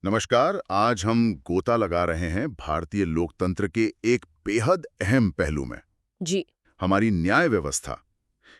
नमस्कार। आज हम गोता लगा रहे हैं भारतीय लोकतंत्र के एक बेहद अहम पहलू में, जी। हमारी न्याय व्यवस्था।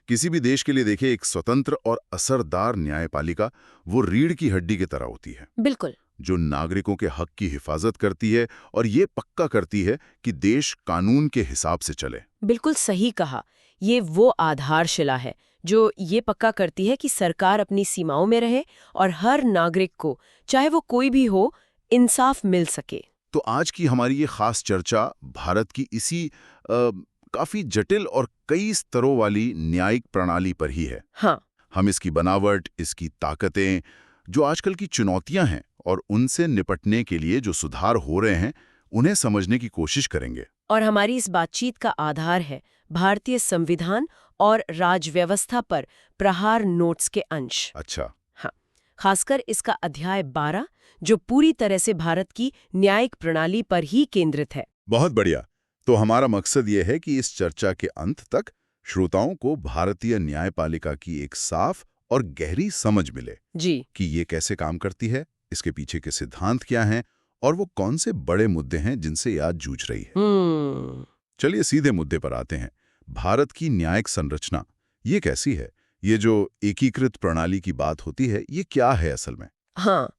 किसी भी देश के लिए देखिए, एक स्वतंत्र और असरदार न्यायपालिका वो रीढ़ की हड्डी की तरह होती है, बिल्कुल। जो नागरिकों के हक की हिफाजत करती है और ये पक्का करती है कि देश कानून के हिसाब से चले। बिल्कुल सही कहा। ये वो आधारशिला है जो ये पक्का करती है कि सरकार अपनी सीमाओं में रहे और हर नागरिक को, चाहे वो कोई भी हो, इंसाफ मिल सके। तो आज की हमारी ये खास चर्चा भारत की इसी काफी जटिल और कई स्तरों वाली न्यायिक प्रणाली पर ही है। हाँ। हम इसकी बनावट, इसकी ताकतें, जो आजकल की चुनौतियां हैं और उनसे निपटने के लिए जो सुधार हो रहे हैं, उन्हें समझने की कोशिश करेंगे। और हमारी इस बातचीत का आधार है भारतीय संविधान और राजव्यवस्था पर प्रहार नोट्स के अंश। अच्छा। हाँ। खासकर इसका अध्याय 12 जो पूरी तरह से भारत की न्यायिक प्रणाली पर ही केंद्रित है। बहुत बढ़िया। तो हमारा मकसद ये है कि इस चर्चा के अंत तक श्रोताओं को भारतीय न्यायपालिका की एक साफ और गहरी समझ मिले जी। कि ये कैसे काम करती है, इसके पीछे के सिद्धांत क्या हैं और वो कौन से बड़े मुद्दे हैं जिनसे ये आज जूझ रही है। चलिए सीधे मुद्दे पर आते हैं। भारत की न्यायिक संरचना ये कैसी है? ये जो एकीकृत प्रणाली की बात होती है, ये क्या है असल में? हाँ,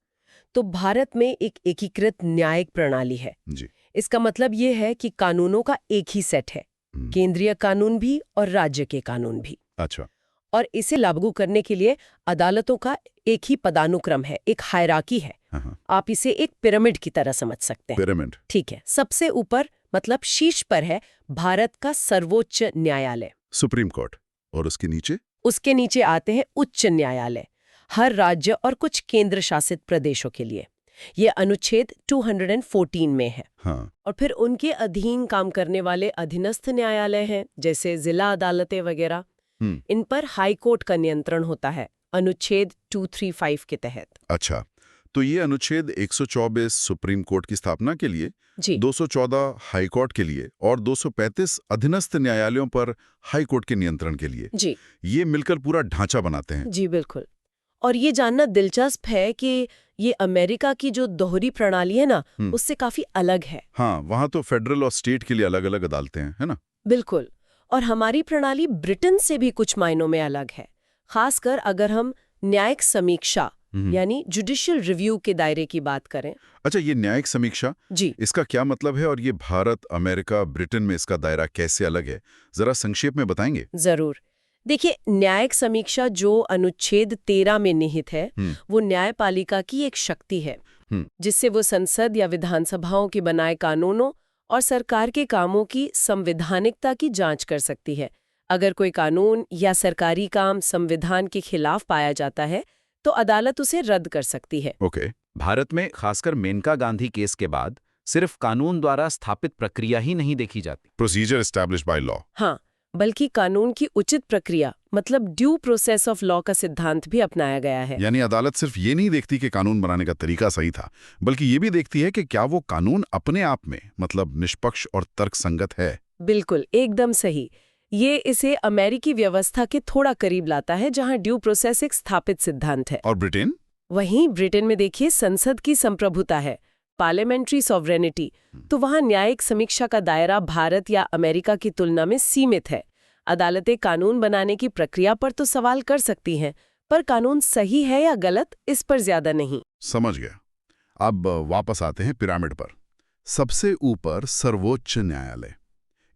तो भारत में एक एकीकृत न्यायिक प्रणाली है। जी। इसका मतलब ये है कि कानूनों का एक ही सेट है, केंद्रीय कानून भी और राज्य के कानून भी। अच्छा। और इसे लागू करने के लिए अदालतों का एक ही पदानुक्रम है, एक हायरार्की है। हाँ। आप इसे एक पिरामिड की तरह समझ सकते हैं। पिरामिड। ठीक है। सबसे ऊपर मतलब शीर्ष पर है भारत का सर्वोच्च न्यायालय, सुप्रीम कोर्ट। और उसके नीचे? उसके नीचे आते हैं उच्च न्यायालय, हर राज्य और कुछ केंद्र शासित प्रदेशों के लिए। ये अनुच्छेद 214 में है। हाँ। और फिर उनके अधीन काम करने वाले अधीनस्थ न्यायालय हैं, जैसे जिला अदालतें वगैरह। इन पर हाई कोर्ट का नियंत्रण होता है अनुच्छेद 235 के तहत। अच्छा, तो ये अनुच्छेद 124 सुप्रीम कोर्ट की स्थापना के लिए, जी। 214 हाई कोर्ट के लिए और 235 अधीनस्थ न्यायालयों पर हाई कोर्ट के नियंत्रण के लिए, जी। ये मिलकर पूरा ढांचा बनाते हैं। जी बिल्कुल। और ये जानना दिलचस्प है कि ये अमेरिका की जो दोहरी प्रणाली है ना, उससे काफी अलग है। हाँ, वहाँ तो फेडरल और स्टेट के लिए अलग-अलग अदालतें हैं, है ना? बिल्कुल। और हमारी प्रणाली ब्रिटेन से भी कुछ मायनों में अलग है, खासकर अगर हम न्यायिक समीक्षा यानी जुडिशियल रिव्यू के दायरे की बात करें। अच्छा, ये न्यायिक समीक्षा, जी। इसका क्या मतलब है और ये भारत, अमेरिका, ब्रिटेन में इसका दायरा कैसे अलग है? जरा संक्षेप में बताएंगे? जरूर। देखिए, न्यायिक समीक्षा जो अनुच्छेद 13 में निहित है, वो न्यायपालिका की एक शक्ति है, जिससे वो संसद या विधानसभाओं के बनाए कानूनों और सरकार के कामों की संवैधानिकता की जांच कर सकती है। अगर कोई कानून या सरकारी काम संविधान के खिलाफ पाया जाता है, तो अदालत उसे रद्द कर सकती है। ओके। भारत में खासकर मेनका गांधी केस के बाद सिर्फ कानून द्वारा स्थापित प्रक्रिया ही नहीं देखी जाती। Procedure established by law. हाँ, बल्कि कानून की उचित प्रक्रिया मतलब ड्यू प्रोसेस ऑफ लॉ का सिद्धांत भी अपनाया गया है। यानी अदालत सिर्फ ये नहीं देखती कि कानून बनाने का तरीका सही था, बल्कि ये भी देखती है कि क्या वो कानून अपने आप में मतलब निष्पक्ष और तर्कसंगत है। बिल्कुल, एकदम सही। ये इसे अमेरिकी व्यवस्था के थोड़ा करीब लाता है, जहां ड्यू प्रोसेस एक स्थापित सिद्धांत है। और ब्रिटेन? वहीं ब्रिटेन में देखिए, संसद की संप्रभुता है, पार्लियामेंट्री सॉवरेनिटी, तो वहां न्यायिक समीक्षा का दायरा भारत या अमेरिका की तुलना में सीमित है। अदालतें कानून बनाने की प्रक्रिया पर तो सवाल कर सकती हैं, पर कानून सही है या गलत, इस पर ज्यादा नहीं। समझ गया। अब वापस आते हैं पिरामिड पर। सबसे ऊपर सर्वोच्च न्यायालय,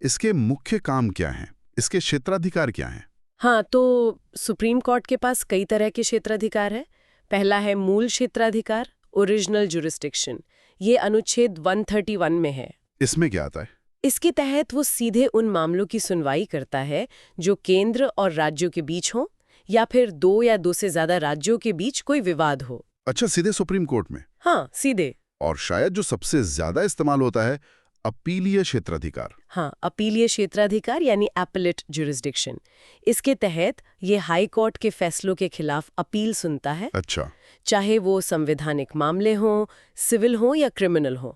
इसके मुख्य काम क्या हैं? इसके क्षेत्राधिकार क्या हैं? हाँ, तो सुप्रीम कोर्ट के पास कई तरह के क्षेत्राधिकार है। पहला है मूल क्षेत्राधिकार, ओरिजिनल जुरिस्डिक्शन। ये अनुच्छेद 131 में है। इसमें क्या आता है? इसके तहत वो सीधे उन मामलों की सुनवाई करता है जो केंद्र और राज्यों के बीच हों, या फिर दो या दो से ज्यादा राज्यों के बीच कोई विवाद हो। अच्छा, सीधे सुप्रीम कोर्ट में? हाँ, सीधे। और शायद जो सबसे ज्यादा इस्तेमाल होता है, अपीलीय क्षेत्राधिकार। हाँ, अपीलीय क्षेत्राधिकार यानी एपेलेट जुरिस्डिक्शन। इसके तहत ये हाई कोर्ट के फैसलों के खिलाफ अपील सुनता है। अच्छा। चाहे वो संवैधानिक मामले हों, सिविल हों या क्रिमिनल हों।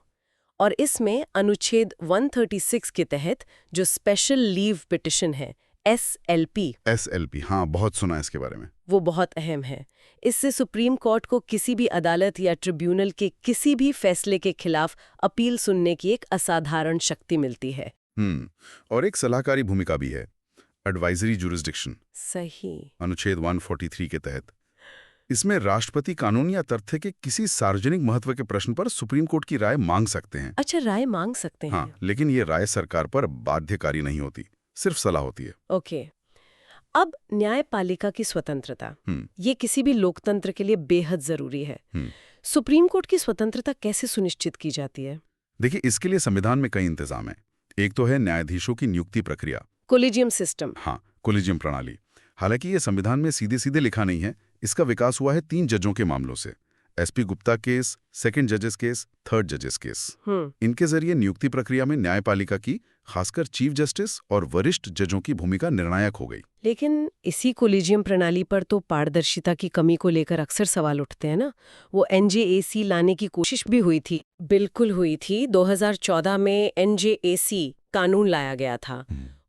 और इसमें अनुच्छेद 136 के तहत जो स्पेशल लीव पिटिशन है, SLP, SLP, हाँ, बहुत सुना है इसके बारे में। वो बहुत अहम है। इससे सुप्रीम कोर्ट को किसी भी अदालत या ट्रिब्यूनल के किसी भी फैसले के खिलाफ अपील सुनने की एक असाधारण शक्ति मिलती है। और एक सलाहकारी भूमिका भी है, एडवाइजरी जुरिस्डिक्शन। सही। अनुच्छेद 143 के तहत इसमें राष्ट्रपति कानून या तथ्य के किसी सार्वजनिक महत्व के प्रश्न पर सुप्रीम कोर्ट की राय मांग सकते हैं। अच्छा, राय मांग सकते हैं। हाँ, लेकिन ये राय सरकार पर बाध्यकारी नहीं होती, सिर्फ सलाह होती है। ओके। अब न्यायपालिका की स्वतंत्रता, ये किसी भी लोकतंत्र के लिए बेहद जरूरी है। सुप्रीम कोर्ट की स्वतंत्रता कैसे सुनिश्चित की जाती है? देखिए, इसके लिए संविधान में कई इंतजाम हैं। एक तो है न्यायाधीशों की नियुक्ति प्रक्रिया, कोलिजियम सिस्टम। हाँ, कोलिजियम प्रणाली। हालांकि ये संविधान में सीधे सीधे लिखा नहीं है। इसका विकास हुआ है 3 जजों के मामलों से, एसपी गुप्ता केस, सेकंड जजेस केस, थर्ड जजेस केस। इनके जरिए नियुक्ति प्रक्रिया में न्यायपालिका की, खासकर चीफ जस्टिस और वरिष्ठ जजों की भूमिका निर्णायक हो गई। लेकिन इसी कोलिजियम प्रणाली पर तो पारदर्शिता की कमी को लेकर अक्सर सवाल उठते हैं ना। वो एनजेएसी लाने की कोशिश भी हुई थी। बिल्कुल हुई थी। 2014 में एनजेएसी कानून लाया गया था।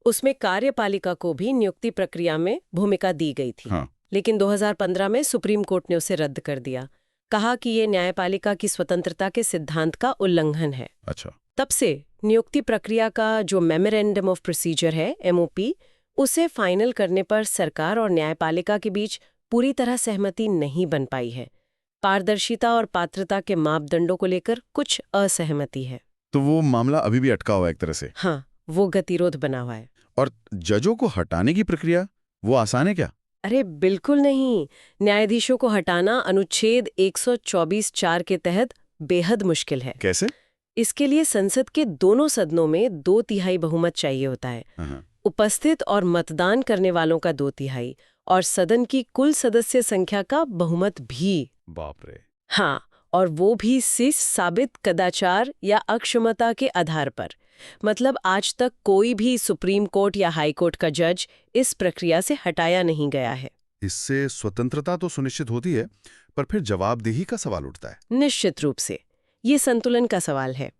उसमें कार्यपालिका को भी नियुक्ति प्रक्रिया में भूमिका दी गई थी। लेकिन 2015 में सुप्रीम कोर्ट ने उसे रद्द कर दिया। कहा कि ये न्यायपालिका की स्वतंत्रता के सिद्धांत का उल्लंघन है। अच्छा। तब से नियुक्ति प्रक्रिया का जो मेमोरेंडम ऑफ प्रोसीजर है, एमओपी, उसे फाइनल करने पर सरकार और न्यायपालिका के बीच पूरी तरह सहमति नहीं बन पाई है। पारदर्शिता और पात्रता के मापदंडों को लेकर कुछ असहमति है। तो वो मामला अभी भी अटका हुआ है एक तरह से। हाँ, वो गतिरोध बना हुआ है। और जजों को हटाने की प्रक्रिया, वो आसान है क्या? अरे बिल्कुल नहीं। न्यायाधीशों को हटाना अनुच्छेद 124(4) के तहत बेहद मुश्किल है। कैसे? इसके लिए संसद के दोनों सदनों में 2/3 बहुमत चाहिए होता है। उपस्थित और मतदान करने वालों का 2/3 और सदन की कुल सदस्य संख्या का बहुमत भी। बाप रे। हाँ, और वो भी सिर्फ साबित कदाचार या अक्षमता के आधार पर। मतलब आज तक कोई भी सुप्रीम कोर्ट या हाई कोर्ट का जज इस प्रक्रिया से हटाया नहीं गया है। इससे स्वतंत्रता तो सुनिश्चित होती है, पर फिर जवाबदेही का सवाल उठता है। निश्चित रूप से ये संतुलन का सवाल है।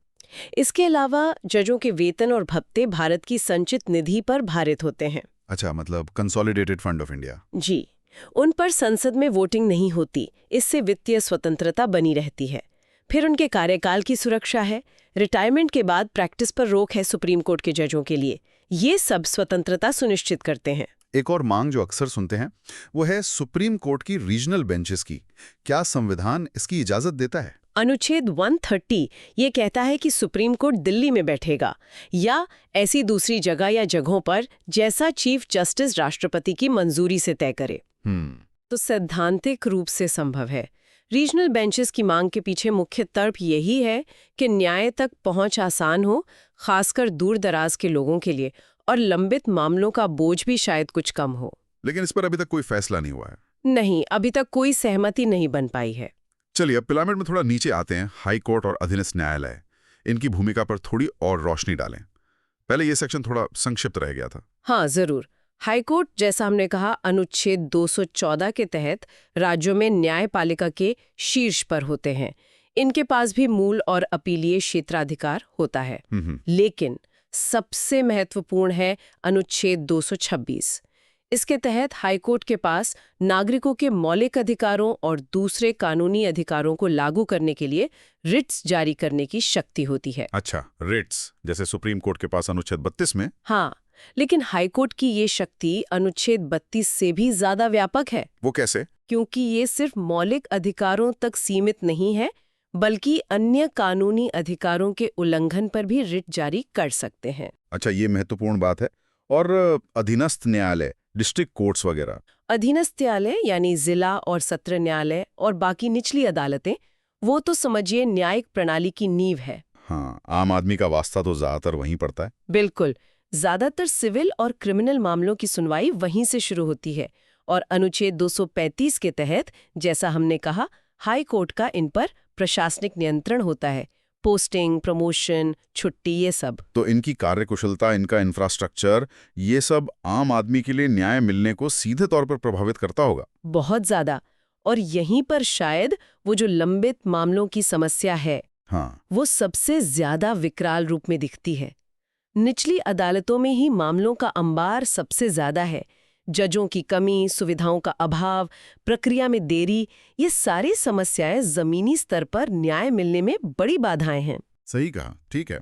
इसके अलावा जजों के वेतन और भत्ते भारत की संचित निधि पर भारित होते हैं। अच्छा, मतलब कंसोलिडेटेड फंड ऑफ इंडिया। जी, उन पर संसद में वोटिंग नहीं होती। इससे वित्तीय स्वतंत्रता बनी रहती है। फिर उनके कार्यकाल की सुरक्षा है। रिटायरमेंट के बाद प्रैक्टिस पर रोक है सुप्रीम कोर्ट के जजों के लिए। ये सब स्वतंत्रता सुनिश्चित करते हैं। एक और मांग जो अक्सर सुनते हैं वो है सुप्रीम कोर्ट की रीजनल बेंचेस की। क्या संविधान इसकी इजाजत देता है? अनुच्छेद 130 ये कहता है कि सुप्रीम कोर्ट दिल्ली में बैठेगा या ऐसी दूसरी जगह या जगहों पर जैसा चीफ जस्टिस राष्ट्रपति की मंजूरी से तय करे। तो सैद्धांतिक रूप से संभव है। रीजनल बेंचेस की मांग के पीछे मुख्य तर्क यही है कि न्याय तक पहुंच आसान हो, खासकर दूर दराज के लोगों के लिए, और लंबित मामलों का बोझ भी शायद कुछ कम हो। लेकिन इस पर अभी तक कोई फैसला नहीं हुआ है। नहीं, अभी तक कोई सहमति नहीं बन पाई है। चलिए, अब पिरामिड में थोड़ा नीचे आते हैं। हाई कोर्ट और अधीनस्थ न्यायालय, इनकी भूमिका पर थोड़ी और रोशनी डालें। पहले ये सेक्शन थोड़ा संक्षिप्त रह गया था। हाँ, जरूर। हाईकोर्ट, जैसा हमने कहा, अनुच्छेद 214 के तहत राज्यों में न्यायपालिका के शीर्ष पर होते हैं। इनके पास भी मूल और अपीलीय क्षेत्राधिकार होता है। लेकिन सबसे महत्वपूर्ण है अनुच्छेद 226। इसके तहत हाईकोर्ट के पास नागरिकों के मौलिक अधिकारों और दूसरे कानूनी अधिकारों को लागू करने के लिए रिट्स जारी करने की शक्ति होती है। अच्छा, रिट्स जैसे सुप्रीम कोर्ट के पास अनुच्छेद 32 में। हाँ, लेकिन हाईकोर्ट की ये शक्ति अनुच्छेद 32 से भी ज्यादा व्यापक है। वो कैसे? क्योंकि ये सिर्फ मौलिक अधिकारों तक सीमित नहीं है, बल्कि अन्य कानूनी अधिकारों के उल्लंघन पर भी रिट जारी कर सकते हैं। अच्छा, ये महत्वपूर्ण बात है। और अधीनस्थ न्यायालय, डिस्ट्रिक्ट कोर्ट्स वगैरह? अधीनस्थ न्यायालय यानी जिला और सत्र न्यायालय और बाकी निचली अदालतें, वो तो समझिए न्यायिक प्रणाली की नींव है। हाँ, आम आदमी का वास्ता तो ज्यादातर वहीं पड़ता है। बिल्कुल, ज्यादातर सिविल और क्रिमिनल मामलों की सुनवाई वहीं से शुरू होती है। और अनुच्छेद 235 के तहत, जैसा हमने कहा, हाई कोर्ट का इन पर प्रशासनिक नियंत्रण होता है। पोस्टिंग, प्रमोशन, छुट्टी, ये सब। तो इनकी कार्यकुशलता, इनका इंफ्रास्ट्रक्चर, ये सब आम आदमी के लिए न्याय मिलने को सीधे तौर पर प्रभावित करता होगा। बहुत ज्यादा। और यहीं पर शायद वो जो लंबित मामलों की समस्या है, हाँ, वो सबसे ज्यादा विकराल रूप में दिखती है। निचली अदालतों में ही मामलों का अंबार सबसे ज्यादा है, जजों की कमी, सुविधाओं का अभाव, प्रक्रिया में देरी, ये सारी समस्याएं जमीनी स्तर पर न्याय मिलने में बड़ी बाधाएं हैं। सही कहा, ठीक है।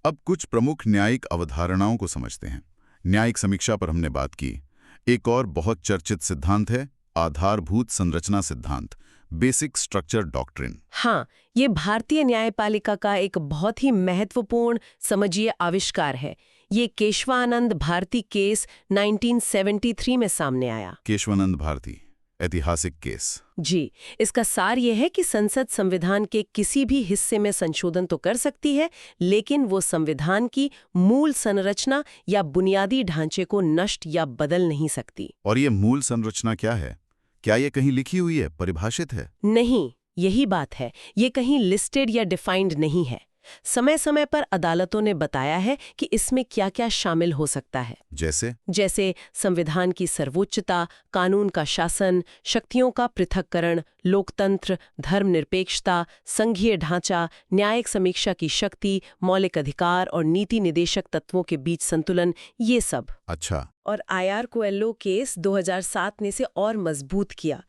अब कुछ प्रमुख न्यायिक अवधारणाओं को समझते हैं। न्यायिक समीक्षा पर हमने बात की। एक और बहुत चर्चित सिद्धांत है आधारभूत संरचना सिद्धांत, बेसिक स्ट्रक्चर डॉक्ट्रिन। हाँ, ये भारतीय न्यायपालिका का एक बहुत ही महत्वपूर्ण समझिए आविष्कार है। ये केशवानंद भारती केस 1973 में सामने आया। केशवानंद भारती, ऐतिहासिक केस। जी, इसका सार ये है कि संसद संविधान के किसी भी हिस्से में संशोधन तो कर सकती है, लेकिन वो संविधान की मूल संरचना या बुनियादी ढांचे को नष्ट या बदल नहीं सकती। और ये मूल संरचना क्या है? क्या ये कहीं लिखी हुई है, परिभाषित है? नहीं, यही बात है। ये कहीं लिस्टेड या डिफाइंड नहीं है। समय समय पर अदालतों ने बताया है कि इसमें क्या क्या शामिल हो सकता है। जैसे संविधान की सर्वोच्चता, कानून का शासन, शक्तियों का पृथक्करण, लोकतंत्र, धर्मनिरपेक्षता, संघीय ढांचा, न्यायिक समीक्षा की शक्ति, मौलिक अधिकार और नीति निदेशक तत्वों के बीच संतुलन, ये सब। अच्छा। और आईआर कोएल्हो केस 2007 ने इसे और मजबूत किया।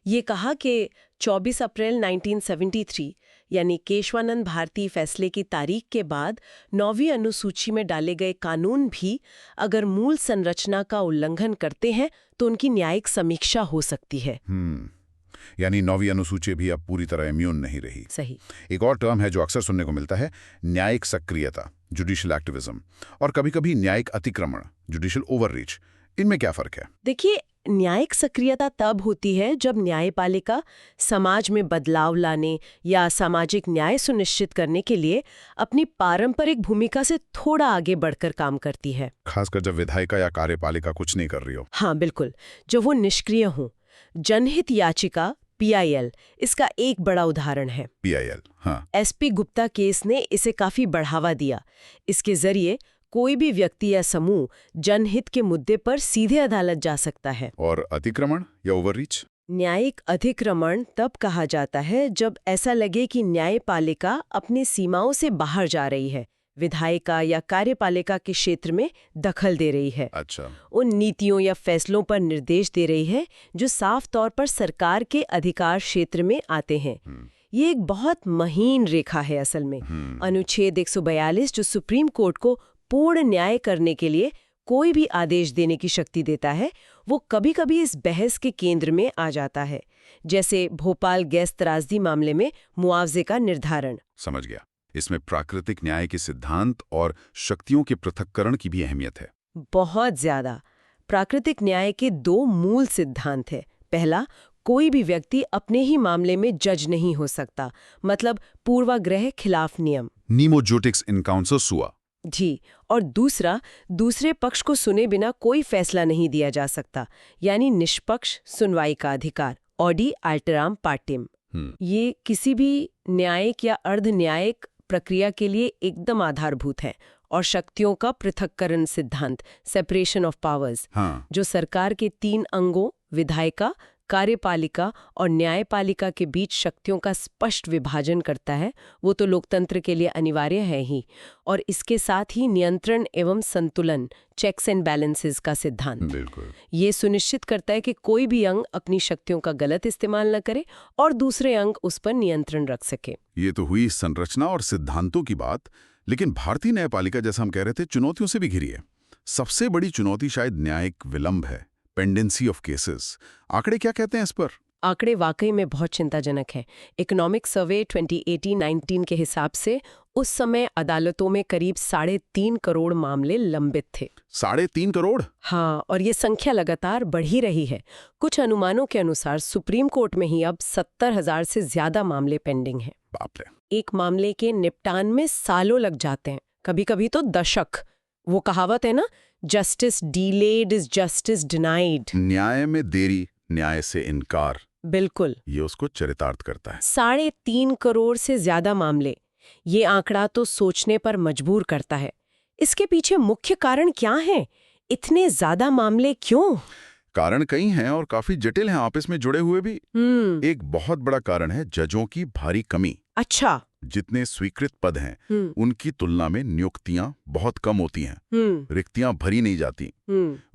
ये कहा कि 24 अप्रैल 1973 यानी केशवानंद भारती फैसले की तारीख के बाद 9वीं अनुसूची में डाले गए कानून भी अगर मूल संरचना का उल्लंघन करते हैं तो उनकी न्यायिक समीक्षा हो सकती है। यानी 9वीं अनुसूची भी अब पूरी तरह इम्यून नहीं रही। सही। एक और टर्म है जो अक्सर सुनने को मिलता है, न्यायिक सक्रियता, जुडिशियल एक्टिविज्म, और कभी-कभी न्यायिक अतिक्रमण, जुडिशियल ओवररीच। इनमें क्या फर्क है? देखिए, न्यायिक सक्रियता तब होती है जब न्यायपालिका समाज में बदलाव लाने या सामाजिक न्याय सुनिश्चित करने के लिए अपनी पारंपरिक भूमिका से थोड़ा आगे बढ़कर काम करती है। खासकर जब विधायिका या कार्यपालिका कुछ नहीं कर रही हो। हाँ, बिल्कुल। जो वो निष्क्रिय हो। जनहित याचिका PIL इसका एक बड़ा उदाहरण है। PIL, हाँ। SP गुप्ता केस ने इसे काफी बढ़ावा दिया। इसके जरिए कोई भी व्यक्ति या समूह जनहित के मुद्दे पर सीधे अदालत जा सकता है। और अतिक्रमण या ओवररीच? न्यायिक अतिक्रमण तब कहा जाता है जब ऐसा लगे कि न्यायपालिका अपनी सीमाओं से बाहर जा रही है, विधायिका या कार्यपालिका के क्षेत्र में दखल दे रही है। अच्छा। उन नीतियों या फैसलों पर निर्देश दे रही है जो साफ तौर पर सरकार के अधिकार क्षेत्र में आते हैं। ये एक बहुत महीन रेखा है असल में। अनुच्छेद 142 जो सुप्रीम कोर्ट को पूर्ण न्याय करने के लिए कोई भी आदेश देने की शक्ति देता है, वो कभी-कभी इस बहस के केंद्र में आ जाता है। जैसे भोपाल गैस त्रासदी मामले में मुआवजे का निर्धारण। समझ गया। इसमें प्राकृतिक न्याय के सिद्धांत और शक्तियों के पृथक्करण की भी अहमियत है। बहुत ज्यादा। प्राकृतिक न्याय के 2 मूल सिद्धांत हैं। पहला, कोई भी व्यक्ति अपने ही मामले में जज नहीं हो सकता, मतलब पूर्वाग्रह खिलाफ नियम, नीमो जुडिक्स इन काउंसिल सुआ। जी। और दूसरा, दूसरे पक्ष को सुने बिना कोई फैसला नहीं दिया जा सकता, यानी निष्पक्ष सुनवाई का अधिकार, ऑडी अल्टराम पार्टिम। ये किसी भी न्यायिक या अर्ध न्यायिक प्रक्रिया के लिए एकदम आधारभूत है। और शक्तियों का पृथक्करण सिद्धांत, सेपरेशन ऑफ पावर्स, जो सरकार के 3 अंगों विधायिका, कार्यपालिका और न्यायपालिका के बीच शक्तियों का स्पष्ट विभाजन करता है, वो तो लोकतंत्र के लिए अनिवार्य है ही। और इसके साथ ही नियंत्रण एवं संतुलन, चेक्स एंड बैलेंसेस का सिद्धांत। बिल्कुल। ये सुनिश्चित करता है कि कोई भी अंग अपनी शक्तियों का गलत इस्तेमाल न करे और दूसरे अंग उस पर नियंत्रण रख सके। ये तो हुई संरचना और सिद्धांतों की बात, लेकिन भारतीय न्यायपालिका, जैसा हम कह रहे थे, चुनौतियों से भी घिरी है। सबसे बड़ी चुनौती शायद न्यायिक विलंब है, पेंडेंसी ऑफ केसेस। आंकड़े क्या कहते हैं इस पर? आंकड़े वाकई में बहुत चिंताजनक हैं। इकोनॉमिक सर्वे 2018-19 के हिसाब से उस समय अदालतों में करीब 3.5 करोड़ मामले लंबित थे। 3.5 करोड़? हाँ, और ये संख्या लगातार बढ़ ही रही है। कुछ अनुमानों के अनुसार सुप्रीम कोर्ट में ही अब 70,000 से ज्यादा मामले पेंडिंग हैं। बाप रे। एक मामले के निपटान में सालों लग जाते हैं, कभी-कभी तो दशक। वो कहावत है ना, justice delayed is justice denied. न्याय में देरी, न्याय से इनकार। बिल्कुल। ये उसको चरितार्थ करता है। 3.5 करोड़ से ज्यादा मामले। ये आंकड़ा तो सोचने पर मजबूर करता है। इसके पीछे मुख्य कारण क्या हैं? इतने ज्यादा मामले क्यों? कारण कई हैं और काफी जटिल हैं, आपस में जुड़े हुए भी। एक बहुत बड़ा कारण है जजों की भारी कमी। अच्छा। जितने स्वीकृत पद हैं उनकी तुलना में नियुक्तियां बहुत कम होती हैं। रिक्तियां भरी नहीं जाती।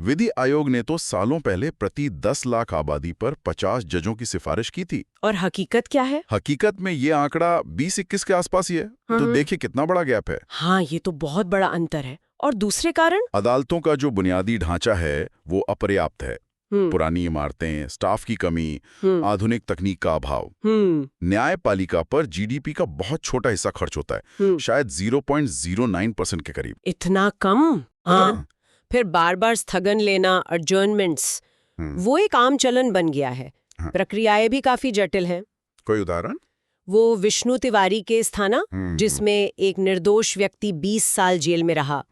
विधि आयोग ने तो सालों पहले प्रति 10 लाख आबादी पर 50 जजों की सिफारिश की थी। और हकीकत क्या है? हकीकत में ये आंकड़ा 20-21 के आसपास ही है। तो देखिए कितना बड़ा गैप है। हाँ, ये तो बहुत बड़ा अंतर है। और दूसरे कारण? अदालतों का जो बुनियादी ढांचा है वो अपर्याप्त है। पुरानी इमारतें, स्टाफ की कमी, आधुनिक तकनीक का अभाव। न्यायपालिका पर जीडीपी का बहुत छोटा हिस्सा खर्च होता है, शायद 0.09% के करीब। इतना कम? हाँ। फिर बार बार स्थगन लेना, अडजर्नमेंट्स, वो एक आम चलन बन गया है। प्रक्रियाएं भी काफी जटिल हैं। कोई उदाहरण? वो विष्णु तिवारी केस था ना, जिसमें एक निर्दोष व्यक्ति 20 साल जेल में रहा।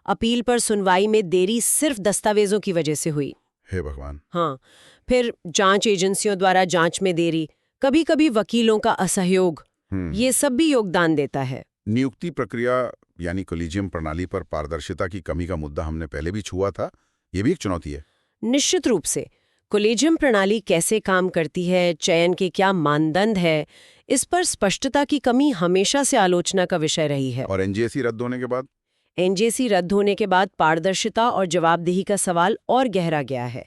अपील पर सुनवाई में देरी सिर्फ दस्तावेजों की वजह से हुई। हे भगवान। हाँ, फिर जांच एजेंसियों द्वारा जांच में देरी, कभी कभी वकीलों का असहयोग, ये सब भी योगदान देता है। नियुक्ति प्रक्रिया यानी कोलिजियम प्रणाली पर पारदर्शिता की कमी का मुद्दा हमने पहले भी छुआ था। ये भी एक चुनौती है। निश्चित रूप से। कोलिजियम प्रणाली कैसे काम करती है, चयन के क्या मानदंड है, इस पर स्पष्टता की कमी हमेशा से आलोचना का विषय रही है। और एनजेसी रद्द होने के बाद? एनजेसी रद्द होने के बाद पारदर्शिता और जवाबदेही का सवाल और गहरा गया है।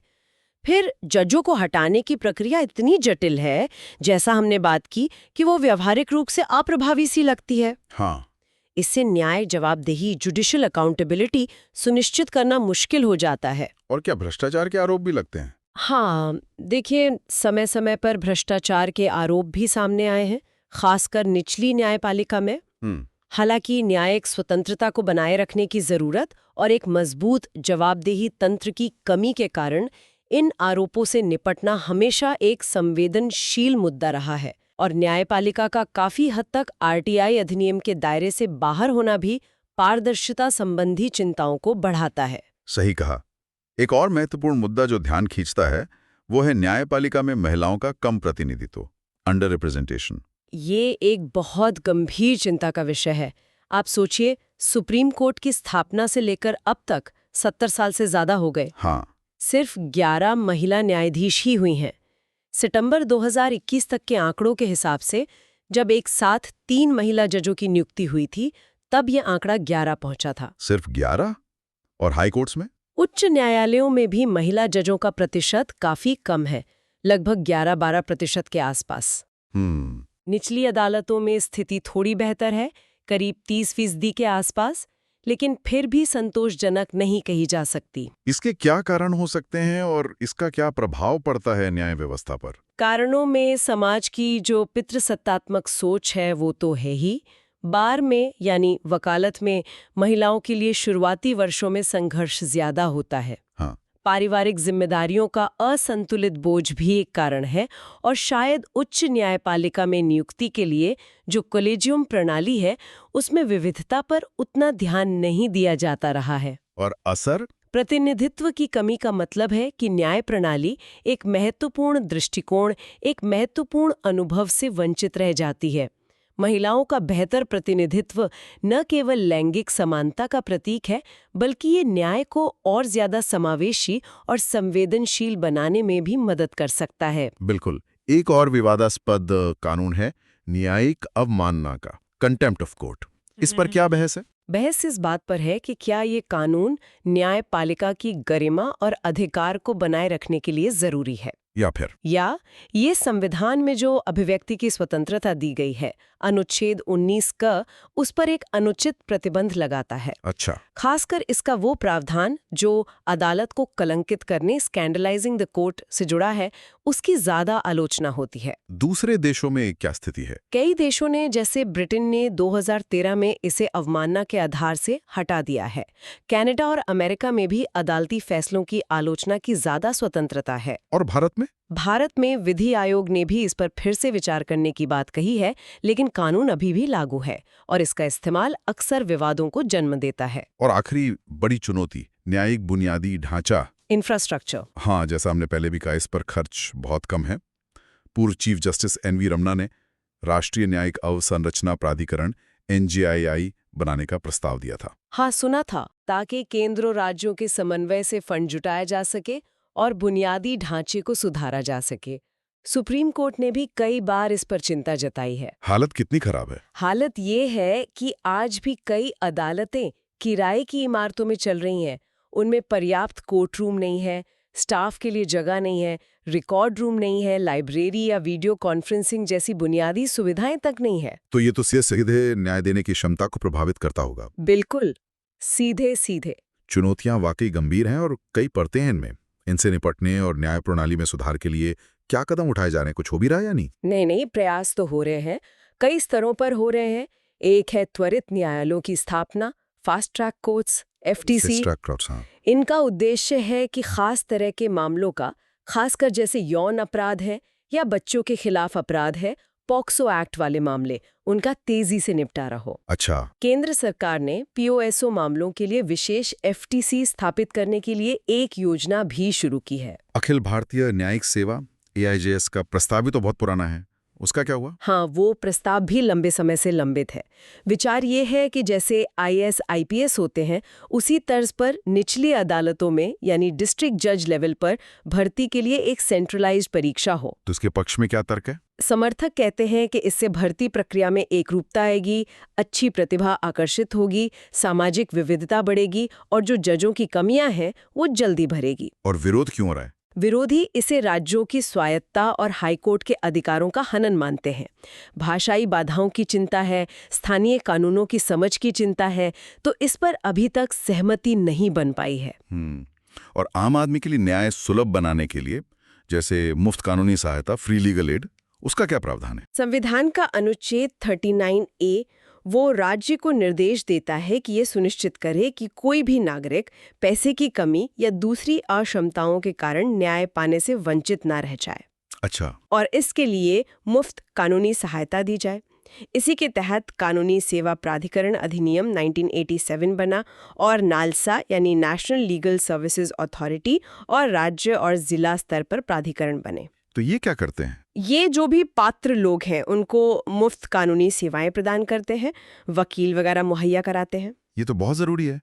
फिर जजों को हटाने की प्रक्रिया इतनी जटिल है, जैसा हमने बात की, कि वो व्यावहारिक रूप से अप्रभावी सी लगती है। हाँ। इससे न्याय, जवाबदेही, जुडिशियल अकाउंटेबिलिटी सुनिश्चित करना मुश्किल हो जाता है। और क्या भ्रष्टाचार के आरोप भी लगते हैं? हाँ, देखिए, समय समय पर भ्रष्टाचार के आरोप भी सामने आए हैं, खासकर निचली न्यायपालिका में। हालांकि न्यायिक स्वतंत्रता को बनाए रखने की जरूरत और एक मजबूत जवाबदेही तंत्र की कमी के कारण इन आरोपों से निपटना हमेशा एक संवेदनशील मुद्दा रहा है। और न्यायपालिका का काफी हद तक आरटीआई अधिनियम के दायरे से बाहर होना भी पारदर्शिता संबंधी चिंताओं को बढ़ाता है। सही कहा। एक और महत्वपूर्ण मुद्दा जो ध्यान खींचता है वो है न्यायपालिका में महिलाओं का कम प्रतिनिधित्व, अंडर रिप्रेजेंटेशन। ये एक बहुत गंभीर चिंता का विषय है। आप सोचिए, सुप्रीम कोर्ट की स्थापना से लेकर अब तक 70 साल से ज्यादा हो गए। हाँ। सिर्फ 11 महिला न्यायाधीश ही हुई हैं। सितंबर 2021 तक के आंकड़ों के हिसाब से जब एक साथ 3 महिला जजों की नियुक्ति हुई थी, तब यह आंकड़ा 11 पहुंचा था। सिर्फ 11? और हाई कोर्ट्स में? उच्च न्यायालयों में भी महिला जजों का प्रतिशत काफी कम है, लगभग 11-12% के आसपास। निचली अदालतों में स्थिति थोड़ी बेहतर है, करीब 30% के आसपास, लेकिन फिर भी संतोषजनक नहीं कही जा सकती। इसके क्या कारण हो सकते हैं और इसका क्या प्रभाव पड़ता है न्याय व्यवस्था पर? कारणों में समाज की जो पितृसत्तात्मक सोच है वो तो है ही। बार में यानी वकालत में महिलाओं के लिए शुरुआती वर्षों में संघर्ष ज्यादा होता है। हाँ। पारिवारिक जिम्मेदारियों का असंतुलित बोझ भी एक कारण है, और शायद उच्च न्यायपालिका में नियुक्ति के लिए जो कोलेजियम प्रणाली है उसमें विविधता पर उतना ध्यान नहीं दिया जाता रहा है। और असर? प्रतिनिधित्व की कमी का मतलब है कि न्याय प्रणाली एक महत्वपूर्ण दृष्टिकोण, एक महत्वपूर्ण अनुभव से वंचित रह जाती है। महिलाओं का बेहतर प्रतिनिधित्व न केवल लैंगिक समानता का प्रतीक है, बल्कि ये न्याय को और ज्यादा समावेशी और संवेदनशील बनाने में भी मदद कर सकता है। बिल्कुल। एक और विवादास्पद कानून है न्यायिक अवमानना का, कंटेम्प्ट ऑफ कोर्ट। इस पर क्या बहस है? बहस इस बात पर है कि क्या ये कानून न्यायपालिका की गरिमा और अधिकार को बनाए रखने के लिए जरूरी है, या ये संविधान में जो अभिव्यक्ति की स्वतंत्रता दी गई है, अनुच्छेद 19 का, उस पर एक अनुचित प्रतिबंध लगाता है। अच्छा। खासकर इसका वो प्रावधान जो अदालत को कलंकित करने, स्कैंडलाइजिंग द कोर्ट से जुड़ा है, उसकी ज्यादा आलोचना होती है। दूसरे देशों में क्या स्थिति है? कई देशों ने, जैसे ब्रिटेन ने 2013 में इसे अवमानना के आधार से हटा दिया है। कनाडा और अमेरिका में भी अदालती फैसलों की आलोचना की ज्यादा स्वतंत्रता है। और भारत में? भारत में विधि आयोग ने भी इस पर फिर से विचार करने की बात कही है, लेकिन कानून अभी भी लागू है और इसका इस्तेमाल अक्सर विवादों को जन्म देता है। और आखिरी बड़ी चुनौती, न्यायिक बुनियादी ढांचा, इंफ्रास्ट्रक्चर। हाँ, जैसा हमने पहले भी कहा, इस पर खर्च बहुत कम है। पूर्व चीफ जस्टिस NV रमना ने राष्ट्रीय न्यायिक अवसंरचना प्राधिकरण NJII बनाने का प्रस्ताव दिया था। हाँ, सुना था, ताकि केंद्र और राज्यों के समन्वय से फंड जुटाया जा सके और बुनियादी ढांचे को सुधारा जा सके। सुप्रीम कोर्ट ने भी कई बार इस पर चिंता जताई है। हालत कितनी खराब है? हालत ये है कि आज भी कई अदालतें किराए की इमारतों में चल रही हैं। उनमें पर्याप्त कोर्ट रूम नहीं है, स्टाफ के लिए जगह नहीं है, रिकॉर्ड रूम नहीं है, लाइब्रेरी या वीडियो कॉन्फ्रेंसिंग जैसी बुनियादी सुविधाएं तक नहीं है। तो ये तो सीधे न्याय देने की क्षमता को प्रभावित करता होगा। बिल्कुल, सीधे सीधे। चुनौतियां वाकई गंभीर हैं और कई परतें हैं इनमें। इनसे निपटने और न्याय प्रणाली में सुधार के लिए क्या कदम उठाए जा रहे हैं? कुछ हो भी रहा है या नहीं? नहीं, प्रयास तो हो रहे हैं, कई स्तरों पर हो रहे हैं। एक है त्वरित न्यायालयों की स्थापना, फास्ट ट्रैक कोर्ट्स, FTC। हाँ। इनका उद्देश्य है कि खास तरह के मामलों का, खासकर जैसे यौन अपराध है या बच्चों के खिलाफ अपराध है, पॉक्सो एक्ट वाले मामले, उनका तेजी से निपटारा हो। अच्छा। केंद्र सरकार ने POSO मामलों के लिए विशेष FTC स्थापित करने के लिए एक योजना भी शुरू की है। अखिल भारतीय न्यायिक सेवा AIJS का प्रस्ताव भी तो बहुत पुराना है, उसका क्या हुआ? हाँ, वो प्रस्ताव भी लंबे समय से लंबित है। विचार ये है कि जैसे IAS IPS होते हैं, उसी तर्ज पर निचली अदालतों में यानी डिस्ट्रिक्ट जज लेवल पर भर्ती के लिए एक सेंट्रलाइज्ड परीक्षा हो। तो इसके पक्ष में क्या तर्क है? समर्थक कहते हैं कि इससे भर्ती प्रक्रिया में एकरूपता आएगी, अच्छी प्रतिभा आकर्षित होगी, सामाजिक विविधता बढ़ेगी और जो जजों की कमियां हैं वो जल्दी भरेगी। और विरोध क्यों हो रहा है? विरोधी इसे राज्यों की स्वायत्ता और हाईकोर्ट के अधिकारों का हनन मानते हैं। भाषाई बाधाओं की चिंता है, स्थानीय कानूनों की समझ की चिंता है, तो इस पर अभी तक सहमति नहीं बन पाई है। और आम आदमी के लिए न्याय सुलभ बनाने के लिए, जैसे मुफ्त कानूनी सहायता, फ्री लीगल एड, उसका क्या प्रावधान है? संविधान का अनुच्छेद 39A वो राज्य को निर्देश देता है कि ये सुनिश्चित करे कि कोई भी नागरिक पैसे की कमी या दूसरी अक्षमताओं के कारण न्याय पाने से वंचित ना रह जाए। अच्छा। और इसके लिए मुफ्त कानूनी सहायता दी जाए। इसी के तहत कानूनी सेवा प्राधिकरण अधिनियम 1987 बना और नालसा यानी नेशनल लीगल सर्विसेज अथॉरिटी और राज्य और जिला स्तर पर प्राधिकरण बने। तो ये क्या करते हैं? ये जो भी पात्र लोग हैं उनको मुफ्त कानूनी सेवाएं प्रदान करते हैं, वकील वगैरह मुहैया कराते हैं। ये तो बहुत जरूरी है।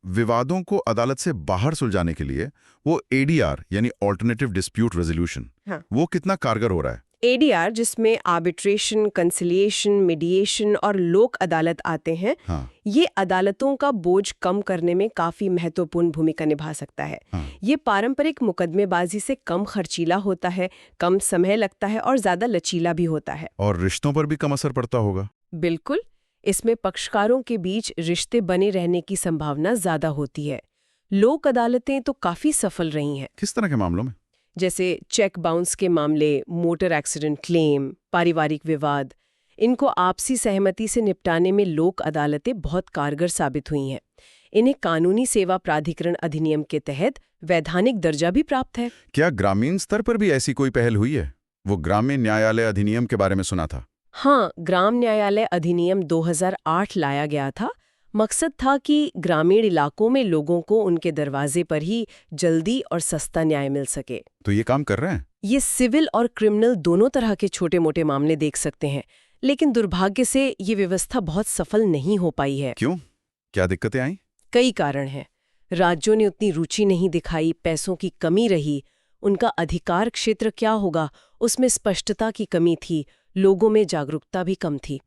विवादों को अदालत से बाहर सुलझाने के लिए वो ADR यानी ऑल्टरनेटिव डिस्प्यूट रेजोल्यूशन, हाँ। वो कितना कारगर हो रहा है? ADR जिसमें आर्बिट्रेशन, कंसिलिएशन, मीडिएशन और लोक अदालत आते हैं, हाँ। ये अदालतों का बोझ कम करने में काफी महत्वपूर्ण भूमिका निभा सकता है। हाँ। ये पारंपरिक मुकदमेबाजी से कम खर्चीला होता है, कम समय लगता है और ज्यादा लचीला भी होता है। और रिश्तों पर भी कम असर पड़ता होगा। बिल्कुल, इसमें पक्षकारों के बीच रिश्ते बने रहने की संभावना ज्यादा होती है। लोक अदालतें तो काफी सफल रही हैं। किस तरह के मामलों में? जैसे चेक बाउंस के मामले, मोटर एक्सीडेंट क्लेम, पारिवारिक विवाद, इनको आपसी सहमति से निपटाने में लोक अदालतें बहुत कारगर साबित हुई हैं। इन्हें कानूनी सेवा प्राधिकरण अधिनियम के तहत वैधानिक दर्जा भी प्राप्त है। क्या ग्रामीण स्तर पर भी ऐसी कोई पहल हुई है? वो ग्रामीण न्यायालय अधिनियम के बारे में सुना था। हाँ, ग्राम न्यायालय अधिनियम 2008 लाया गया था। मकसद था कि ग्रामीण इलाकों में लोगों को उनके दरवाजे पर ही जल्दी और सस्ता न्याय मिल सके। तो ये काम कर रहे हैं? ये सिविल और क्रिमिनल दोनों तरह के छोटे मोटे मामले देख सकते हैं, लेकिन दुर्भाग्य से ये व्यवस्था बहुत सफल नहीं हो पाई है। क्यों? क्या दिक्कतें आई? कई कारण हैं। राज्यों ने उतनी रुचि नहीं दिखाई, पैसों की कमी रही, उनका अधिकार क्षेत्र क्या होगा उसमें स्पष्टता की कमी थी, लोगों में जागरूकता भी कम थी।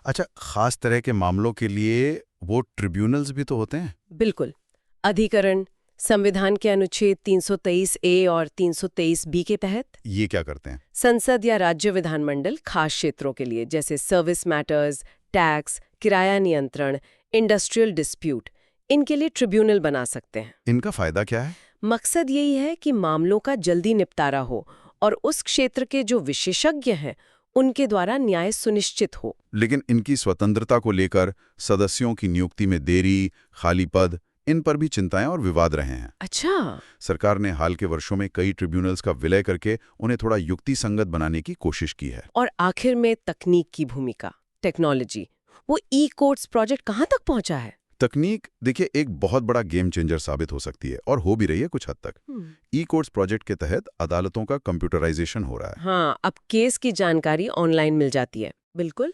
अच्छा, खास तरह के मामलों के लिए वो ट्रिब्यूनल्स भी तो होते हैं? बिल्कुल। अधिकरण संविधान के अनुच्छेद 323A और 323B के तहत। ये क्या करते हैं? संसद या राज्य विधानमंडल खास क्षेत्रों के लिए, जैसे सर्विस मैटर्स, टैक्स, किराया नियंत्रण, इंडस्ट्रियल डिस्प्यूट, इनके लिए ट्रिब्यूनल बना सकते हैं। इनका फायदा क्या है? मकसद यही है कि मामलों का जल्दी निपटारा हो और उस क्षेत्र के जो विशेषज्ञ हैं उनके द्वारा न्याय सुनिश्चित हो। लेकिन इनकी स्वतंत्रता को लेकर सदस्यों की नियुक्ति में देरी, खाली पद, इन पर भी चिंताएं और विवाद रहे हैं। अच्छा। सरकार ने हाल के वर्षों में कई ट्रिब्यूनल्स का विलय करके उन्हें थोड़ा युक्ति संगत बनाने की कोशिश की है। और आखिर में तकनीक की भूमिका, टेक्नोलॉजी, वो ई-कोर्ट्स प्रोजेक्ट कहाँ तक पहुंचा है? तकनीक देखिए एक बहुत बड़ा गेम चेंजर साबित हो सकती है और हो भी रही है कुछ हद तक। ई-कोर्ट्स प्रोजेक्ट के तहत अदालतों का कंप्यूटराइजेशन हो रहा है। हाँ, अब केस की जानकारी ऑनलाइन मिल जाती है। बिल्कुल,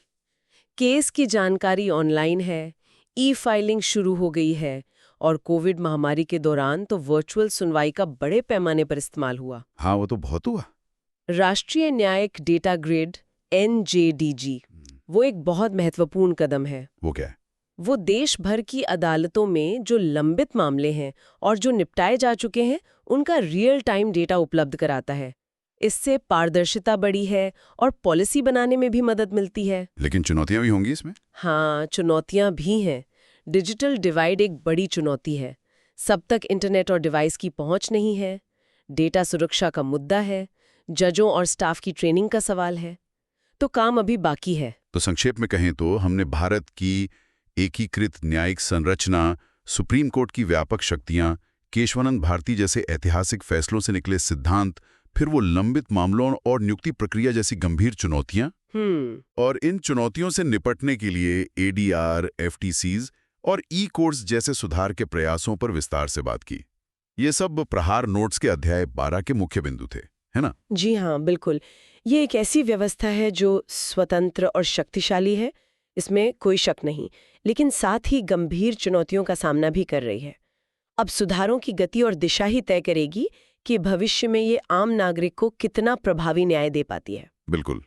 केस की जानकारी ऑनलाइन है, ई-फाइलिंग शुरू हो गई है और कोविड महामारी के दौरान तो वर्चुअल सुनवाई का बड़े पैमाने पर इस्तेमाल हुआ। हाँ, वो तो बहुत हुआ। राष्ट्रीय न्यायिक डेटा ग्रिड NJDG वो एक बहुत महत्वपूर्ण कदम है। वो क्या है? वो देश भर की अदालतों में जो लंबित मामले हैं और जो निपटाए जा चुके हैं उनका रियल टाइम डेटा उपलब्ध कराता है। इससे पारदर्शिता बढ़ी है और पॉलिसी बनाने में भी मदद मिलती है। लेकिन चुनौतियां भी होंगी इसमें? हाँ, चुनौतियां भी हैं। डिजिटल डिवाइड एक बड़ी चुनौती है। सब तक इंटरनेट और डिवाइस की पहुंच नहीं है। डेटा सुरक्षा का मुद्दा है। जजों और स्टाफ की ट्रेनिंग का सवाल है। तो काम अभी बाकी है। तो संक्षेप में कहें तो हमने भारत की एकीकृत न्यायिक संरचना, सुप्रीम कोर्ट की व्यापक शक्तियां, केशवानंद भारती जैसे ऐतिहासिक फैसलों से निकले सिद्धांत, फिर वो लंबित मामलों और नियुक्ति प्रक्रिया जैसी गंभीर चुनौतियां, और इन चुनौतियों से निपटने के लिए ADR, FTCs और ई-कोर्ट्स जैसे सुधार के प्रयासों पर विस्तार से बात की। ये सब प्रहार नोट्स के अध्याय 12 के मुख्य बिंदु थे, है ना? जी हाँ, बिल्कुल। ये एक ऐसी व्यवस्था है जो स्वतंत्र और शक्तिशाली है, इसमें कोई शक नहीं, लेकिन साथ ही गंभीर चुनौतियों का सामना भी कर रही है। अब सुधारों की गति और दिशा ही तय करेगी कि भविष्य में ये आम नागरिक को कितना प्रभावी न्याय दे पाती है। बिल्कुल।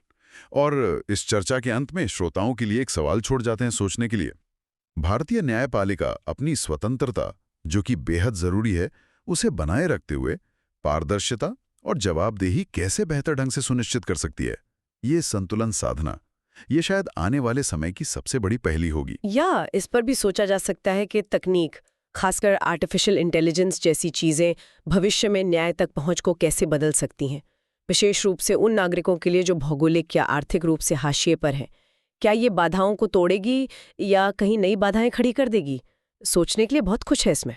और इस चर्चा के अंत में श्रोताओं के लिए एक सवाल छोड़ जाते हैं सोचने के लिए। भारतीय न्यायपालिका अपनी स्वतंत्रता, जो कि बेहद जरूरी है, उसे बनाए रखते हुए पारदर्शिता और जवाबदेही कैसे बेहतर ढंग से सुनिश्चित कर सकती है? ये संतुलन साधना, ये शायद आने वाले समय की सबसे बड़ी पहली होगी। या इस पर भी सोचा जा सकता है कि तकनीक, खासकर आर्टिफिशियल इंटेलिजेंस जैसी चीजें भविष्य में न्याय तक पहुंच को कैसे बदल सकती हैं, विशेष रूप से उन नागरिकों के लिए जो भौगोलिक या आर्थिक रूप से हाशिए पर हैं। क्या ये बाधाओं को तोड़ेगी या कहीं नई बाधाएं खड़ी कर देगी? सोचने के लिए बहुत कुछ है इसमें।